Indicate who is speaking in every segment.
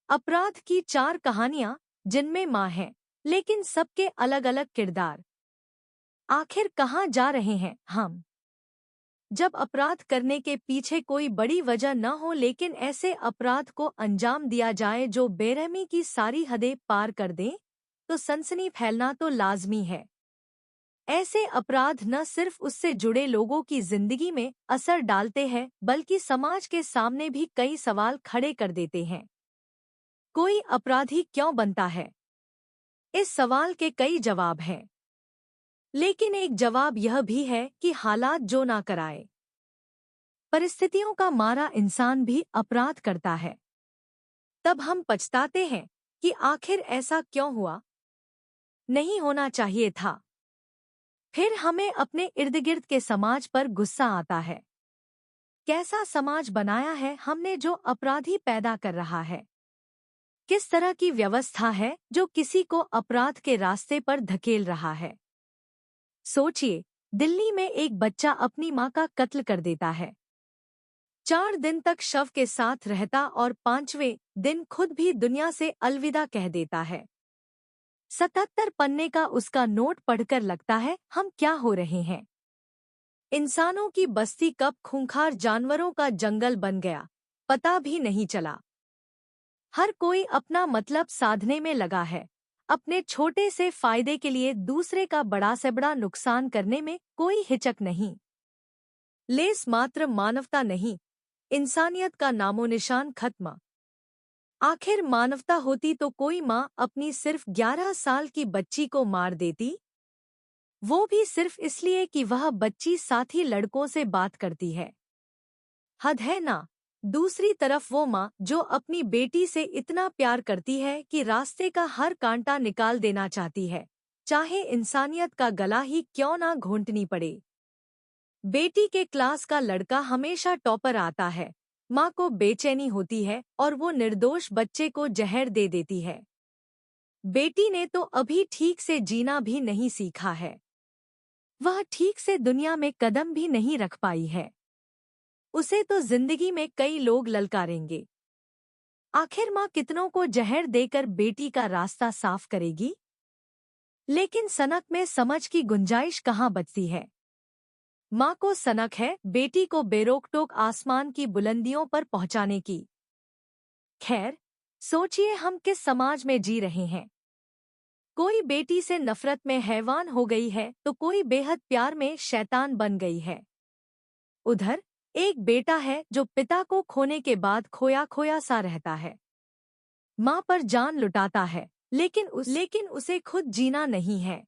Speaker 1: अपराध की 4 कहानियां जिनमें माँ है, लेकिन सबके अलग अलग किरदार। आखिर कहाँ जा रहे हैं हम? जब अपराध करने के पीछे कोई बड़ी वजह न हो, लेकिन ऐसे अपराध को अंजाम दिया जाए जो बेरहमी की सारी हदें पार कर दें, तो सनसनी फैलना तो लाजमी है। ऐसे अपराध न सिर्फ उससे जुड़े लोगों की जिंदगी में असर डालते हैं, बल्कि समाज के सामने भी कई सवाल खड़े कर देते हैं। कोई अपराधी क्यों बनता है? इस सवाल के कई जवाब हैं, लेकिन एक जवाब यह भी है कि हालात जो ना कराए, परिस्थितियों का मारा इंसान भी अपराध करता है। तब हम पछताते हैं कि आखिर ऐसा क्यों हुआ, नहीं होना चाहिए था। फिर हमें अपने इर्द गिर्द के समाज पर गुस्सा आता है। कैसा समाज बनाया है हमने जो अपराधी पैदा कर रहा है? किस तरह की व्यवस्था है जो किसी को अपराध के रास्ते पर धकेल रहा है? सोचिए, दिल्ली में एक बच्चा अपनी माँ का कत्ल कर देता है। 4 दिन तक शव के साथ रहता और 5वें दिन खुद भी दुनिया से अलविदा कह देता है। 77 पन्ने का उसका नोट पढ़कर लगता है हम क्या हो रहे हैं। इंसानों की बस्ती कब खूंखार जानवरों का जंगल बन गया, पता भी नहीं चला। हर कोई अपना मतलब साधने में लगा है। अपने छोटे से फायदे के लिए दूसरे का बड़ा से बड़ा नुकसान करने में कोई हिचक नहीं। लेस मात्र मानवता नहीं, इंसानियत का नामोनिशान खत्म। आखिर मानवता होती तो कोई माँ अपनी सिर्फ 11 साल की बच्ची को मार देती, वो भी सिर्फ इसलिए कि वह बच्ची साथी लड़कों से बात करती है। हद है ना। दूसरी तरफ वो माँ जो अपनी बेटी से इतना प्यार करती है कि रास्ते का हर कांटा निकाल देना चाहती है, चाहे इंसानियत का गला ही क्यों ना घोंटनी पड़े। बेटी के क्लास का लड़का हमेशा टॉपर आता है, माँ को बेचैनी होती है और वो निर्दोष बच्चे को जहर दे देती है। बेटी ने तो अभी ठीक से जीना भी नहीं सीखा है, वह ठीक से दुनिया में कदम भी नहीं रख पाई है। उसे तो जिंदगी में कई लोग ललकारेंगे। आखिर माँ कितनों को जहर देकर बेटी का रास्ता साफ करेगी? लेकिन सनक में समझ की गुंजाइश कहाँ बचती है। माँ को सनक है बेटी को बेरोक-टोक आसमान की बुलंदियों पर पहुंचाने की। खैर, सोचिए हम किस समाज में जी रहे हैं। कोई बेटी से नफरत में हैवान हो गई है तो कोई बेहद प्यार में शैतान बन गई है। उधर एक बेटा है जो पिता को खोने के बाद खोया खोया सा रहता है। माँ पर जान लुटाता है, लेकिन उसे खुद जीना नहीं है।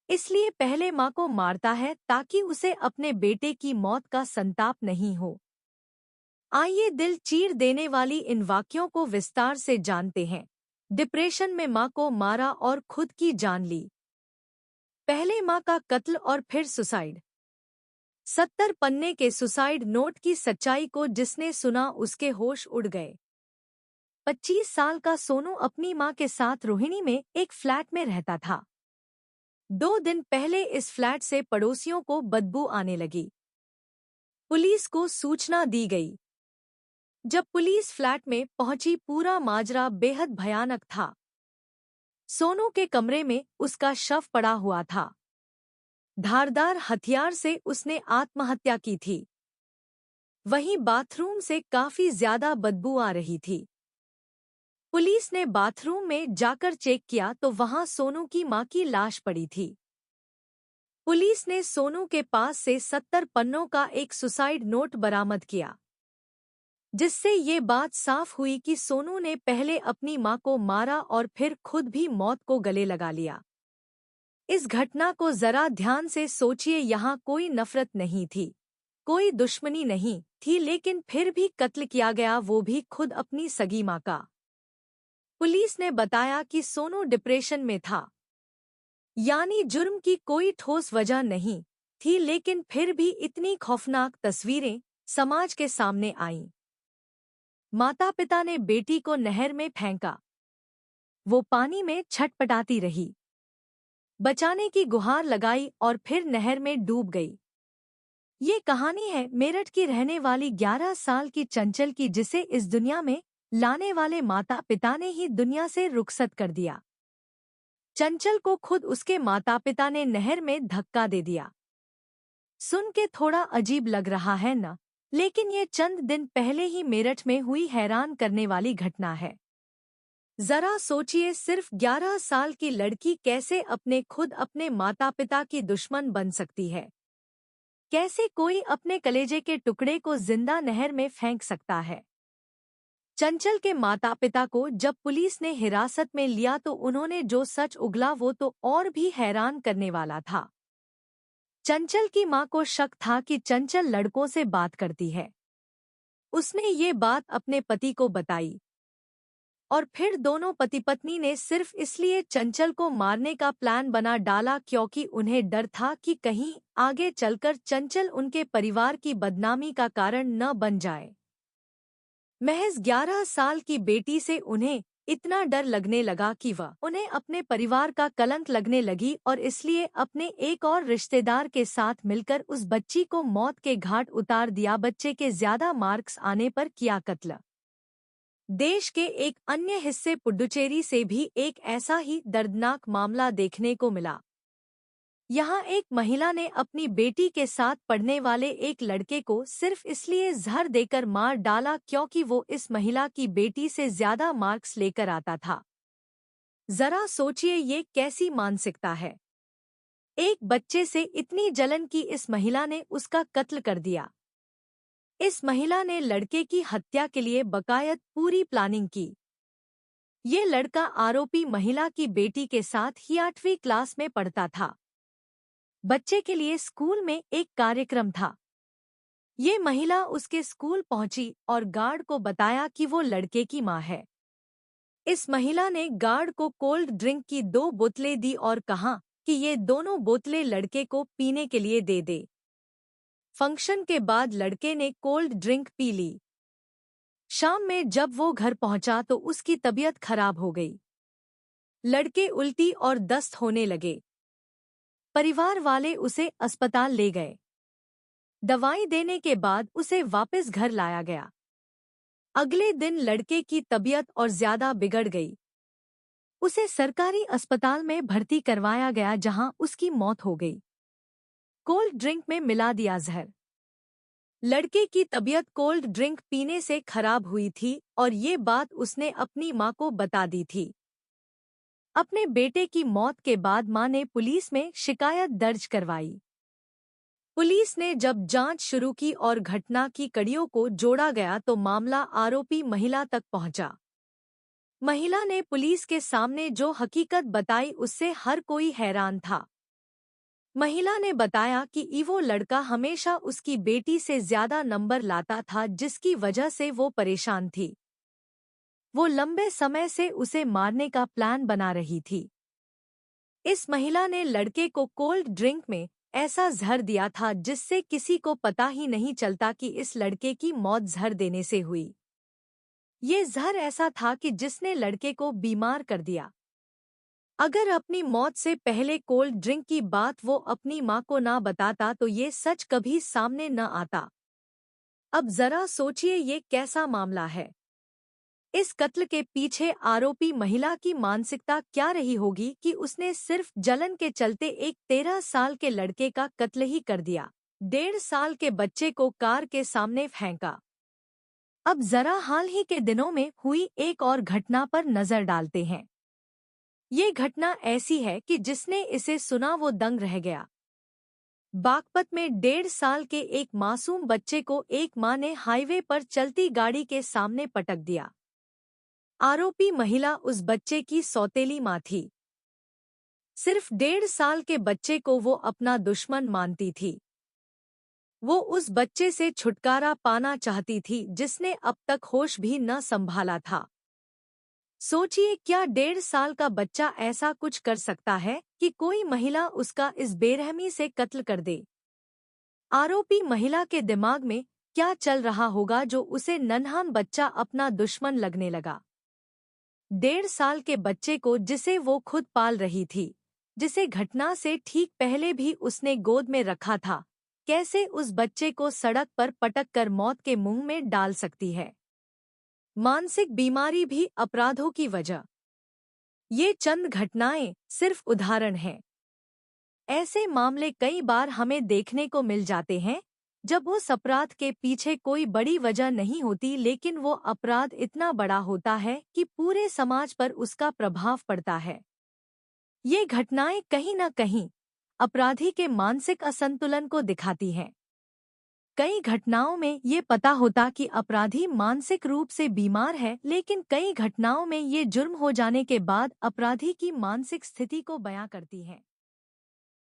Speaker 1: इसलिए पहले माँ को मारता है ताकि उसे अपने बेटे की मौत का संताप नहीं हो। आइए दिल चीर देने वाली इन वाक्यों को विस्तार से जानते हैं। डिप्रेशन में माँ को मारा और खुद की जान ली। पहले माँ का कत्ल और फिर सुसाइड। 70 पन्ने के सुसाइड नोट की सच्चाई को जिसने सुना उसके होश उड़ गए। 25 साल का सोनू अपनी माँ के साथ रोहिणी में एक फ्लैट में रहता था। 2 दिन पहले इस फ्लैट से पड़ोसियों को बदबू आने लगी। पुलिस को सूचना दी गई। जब पुलिस फ्लैट में पहुंची, पूरा माजरा बेहद भयानक था। सोनू के कमरे में उसका शव पड़ा हुआ था। धारदार हथियार से उसने आत्महत्या की थी। वहीं बाथरूम से काफी ज्यादा बदबू आ रही थी। पुलिस ने बाथरूम में जाकर चेक किया तो वहां सोनू की मां की लाश पड़ी थी। पुलिस ने सोनू के पास से 70 पन्नों का एक सुसाइड नोट बरामद किया, जिससे ये बात साफ हुई कि सोनू ने पहले अपनी मां को मारा और फिर खुद भी मौत को गले लगा लिया। इस घटना को जरा ध्यान से सोचिए। यहाँ कोई नफरत नहीं थी, कोई दुश्मनी नहीं थी, लेकिन फिर भी कत्ल किया गया, वो भी खुद अपनी सगी मां का। पुलिस ने बताया कि सोनू डिप्रेशन में था, यानी जुर्म की कोई ठोस वजह नहीं थी, लेकिन फिर भी इतनी खौफनाक तस्वीरें समाज के सामने आईं। माता पिता ने बेटी को नहर में फेंका। वो पानी में छटपटाती रही, बचाने की गुहार लगाई और फिर नहर में डूब गई। ये कहानी है मेरठ की रहने वाली 11 साल की चंचल की, जिसे इस दुनिया में लाने वाले माता पिता ने ही दुनिया से रुखसत कर दिया। चंचल को खुद उसके माता पिता ने नहर में धक्का दे दिया। सुन के थोड़ा अजीब लग रहा है न, लेकिन ये चंद दिन पहले ही मेरठ में हुई हैरान करने वाली घटना है। जरा सोचिए, सिर्फ 11 साल की लड़की कैसे खुद अपने माता पिता की दुश्मन बन सकती है। कैसे कोई अपने कलेजे के टुकड़े को जिंदा नहर में फेंक सकता है। चंचल के माता पिता को जब पुलिस ने हिरासत में लिया तो उन्होंने जो सच उगला वो तो और भी हैरान करने वाला था। चंचल की मां को शक था कि चंचल लड़कों से बात करती है। उसने ये बात अपने पति को बताई और फिर दोनों पति पत्नी ने सिर्फ इसलिए चंचल को मारने का प्लान बना डाला क्योंकि उन्हें डर था कि कहीं आगे चलकर चंचल उनके परिवार की बदनामी का कारण न बन जाए। महज 11 साल की बेटी से उन्हें इतना डर लगने लगा कि वह उन्हें अपने परिवार का कलंक लगने लगी और इसलिए अपने एक और रिश्तेदार के साथ मिलकर उस बच्ची को मौत के घाट उतार दिया। बच्चे के ज्यादा मार्क्स आने पर किया कत्ल। देश के एक अन्य हिस्से पुडुचेरी से भी एक ऐसा ही दर्दनाक मामला देखने को मिला। यहाँ एक महिला ने अपनी बेटी के साथ पढ़ने वाले एक लड़के को सिर्फ इसलिए जहर देकर मार डाला क्योंकि वो इस महिला की बेटी से ज्यादा मार्क्स लेकर आता था। जरा सोचिए, ये कैसी मानसिकता है। एक बच्चे से इतनी जलन की इस महिला ने उसका कत्ल कर दिया। इस महिला ने लड़के की हत्या के लिए बकायद पूरी प्लानिंग की। ये लड़का आरोपी महिला की बेटी के साथ ही 8वीं क्लास में पढ़ता था। बच्चे के लिए स्कूल में एक कार्यक्रम था। ये महिला उसके स्कूल पहुंची और गार्ड को बताया कि वो लड़के की मां है। इस महिला ने गार्ड को कोल्ड ड्रिंक की 2 बोतलें दी और कहा कि ये दोनों बोतलें लड़के को पीने के लिए दे दे। फंक्शन के बाद लड़के ने कोल्ड ड्रिंक पी ली। शाम में जब वो घर पहुंचा तो उसकी तबीयत खराब हो गई। लड़के उल्टी और दस्त होने लगे। परिवार वाले उसे अस्पताल ले गए। दवाई देने के बाद उसे वापस घर लाया गया। अगले दिन लड़के की तबीयत और ज्यादा बिगड़ गई। उसे सरकारी अस्पताल में भर्ती करवाया गया जहां उसकी मौत हो गई। कोल्ड ड्रिंक में मिला दिया जहर। लड़के की तबीयत कोल्ड ड्रिंक पीने से खराब हुई थी और ये बात उसने अपनी मां को बता दी थी। अपने बेटे की मौत के बाद मां ने पुलिस में शिकायत दर्ज करवाई। पुलिस ने जब जांच शुरू की और घटना की कड़ियों को जोड़ा गया तो मामला आरोपी महिला तक पहुंचा। महिला ने पुलिस के सामने जो हकीकत बताई उससे हर कोई हैरान था। महिला ने बताया कि वो लड़का हमेशा उसकी बेटी से ज्यादा नंबर लाता था, जिसकी वजह से वो परेशान थी। वो लंबे समय से उसे मारने का प्लान बना रही थी। इस महिला ने लड़के को कोल्ड ड्रिंक में ऐसा जहर दिया था जिससे किसी को पता ही नहीं चलता कि इस लड़के की मौत जहर देने से हुई। ये जहर ऐसा था कि जिसने लड़के को बीमार कर दिया। अगर अपनी मौत से पहले कोल्ड ड्रिंक की बात वो अपनी मां को ना बताता तो ये सच कभी सामने न आता। अब जरा सोचिए, ये कैसा मामला है। इस कत्ल के पीछे आरोपी महिला की मानसिकता क्या रही होगी कि उसने सिर्फ जलन के चलते एक 13 साल के लड़के का कत्ल ही कर दिया। 1.5 साल के बच्चे को कार के सामने फेंका। अब जरा हाल ही के दिनों में हुई एक और घटना पर नजर डालते हैं। ये घटना ऐसी है कि जिसने इसे सुना वो दंग रह गया। बागपत में 1.5 साल के एक मासूम बच्चे को एक मां ने हाईवे पर चलती गाड़ी के सामने पटक दिया। आरोपी महिला उस बच्चे की सौतेली मां थी। सिर्फ 1.5 साल के बच्चे को वो अपना दुश्मन मानती थी। वो उस बच्चे से छुटकारा पाना चाहती थी जिसने अब तक होश भी न संभाला था। सोचिए, क्या 1.5 साल का बच्चा ऐसा कुछ कर सकता है कि कोई महिला उसका इस बेरहमी से कत्ल कर दे। आरोपी महिला के दिमाग में क्या चल रहा होगा जो उसे नन्हा बच्चा अपना दुश्मन लगने लगा। 1.5 साल के बच्चे को जिसे वो खुद पाल रही थी, जिसे घटना से ठीक पहले भी उसने गोद में रखा था, कैसे उस बच्चे को सड़क पर पटक कर मौत के मुंह में डाल सकती है। मानसिक बीमारी भी अपराधों की वजह। ये चंद घटनाएं सिर्फ उदाहरण हैं। ऐसे मामले कई बार हमें देखने को मिल जाते हैं जब उस अपराध के पीछे कोई बड़ी वजह नहीं होती, लेकिन वो अपराध इतना बड़ा होता है कि पूरे समाज पर उसका प्रभाव पड़ता है। ये घटनाएं कहीं न कहीं अपराधी के मानसिक असंतुलन को दिखाती हैं। कई घटनाओं में ये पता होता कि अपराधी मानसिक रूप से बीमार है, लेकिन कई घटनाओं में ये जुर्म हो जाने के बाद अपराधी की मानसिक स्थिति को बयां करती हैं।